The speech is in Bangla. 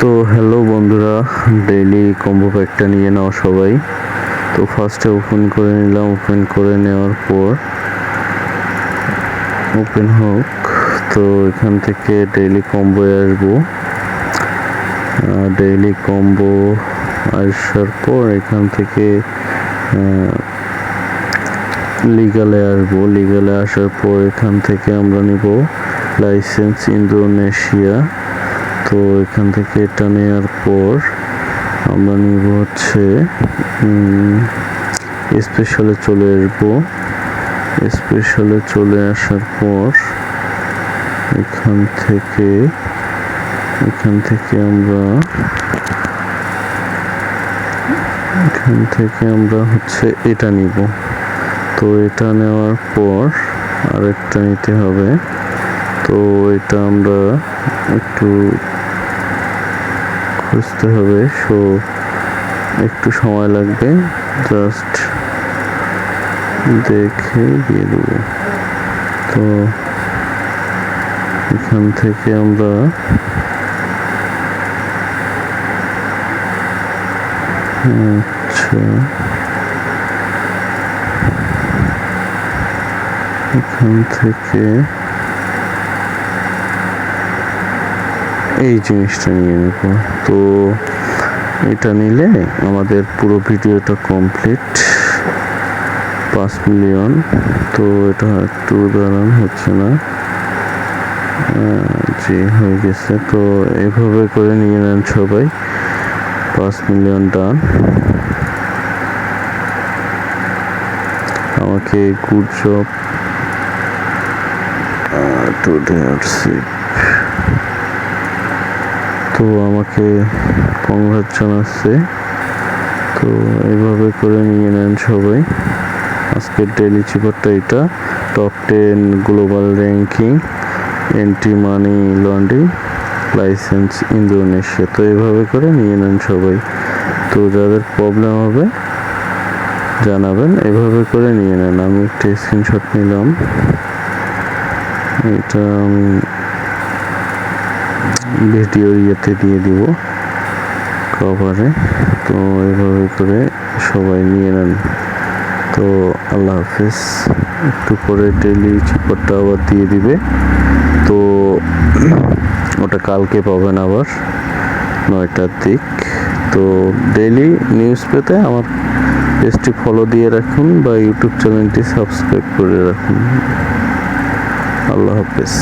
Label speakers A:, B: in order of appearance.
A: তো হ্যালো বন্ধুরা, ডেইলি কম্বো প্যাকটা নিয়ে নাও সবাই। তো ফার্স্টে ওপেন করে নিলাম। ওপেন করে নেওয়ার পর ওপেন হোক। তো এখান থেকে ডেইলি কম্বো আসবো। ডেইলি কম্বো আসার পর এখান থেকে লিগালে আসবো। লিগালে আসার পর এখান থেকে আমরা নিব লাইসেন্স ইন্দোনেশিয়া। তো এখান থেকে এটা নেওয়ার পর আমরা নিব হচ্ছে স্পেশালে চলে আসবো। স্পেশালে চলে আসার পর এখান থেকে আমরা হচ্ছে এটা নিব। তো এটা নেওয়ার পর আরেকটা নিতে হবে। তো এটা আমরা একটু খুঁজতে হবে, সো একটু সময় লাগবে, জাস্ট দেখে দিয়ে দেবো। তো এখান থেকে আমরা এখান থেকে এই জিনিসটা নিয়ে নেব। তো এটা নিলে আমাদের পুরো ভিডিওটা কমপ্লিট। 5 মিলিয়ন। তো এটা একটু উদাহরণ হচ্ছে না, জি হয়ে গেছে। তো এভাবে করে নিয়ে নেন সবাই। 5 মিলিয়ন ডান। আমাকে গুড জব টুডে। তো আমাকে কংগ্রেস জানাচ্ছে। তো এইভাবে করে নিয়ে নেন সবাই। আজকের ডেইলি চিপারটা এটা। টপ 10 গ্লোবাল র্যাঙ্কিং, এন্টি মানি লন্ড্রি, লাইসেন্স ইন্দোনেশিয়া। তো এইভাবে করে নিয়ে নেন সবাই। তো যাদের প্রবলেম হবে জানাবেন, এভাবে করে নিয়ে নেন। আমি একটা স্ক্রিনশট নিলাম, এটা আমি ভিডিও ইয়েতে দিয়ে দিব কভারে। তো এভাবে করে সবাই নিয়ে নেন। তো আল্লাহ হাফেজ। একটু পরে ডেইলি চিপারটা আবার দিয়ে দিবে। তো ওটা কালকে পাবেন আবার 9টার দিক। তো ডেইলি নিউজ পেতে আমার পেজটি ফলো দিয়ে রাখুন বা ইউটিউব চ্যানেলটি সাবস্ক্রাইব করে রাখুন। আল্লাহ হাফেজ।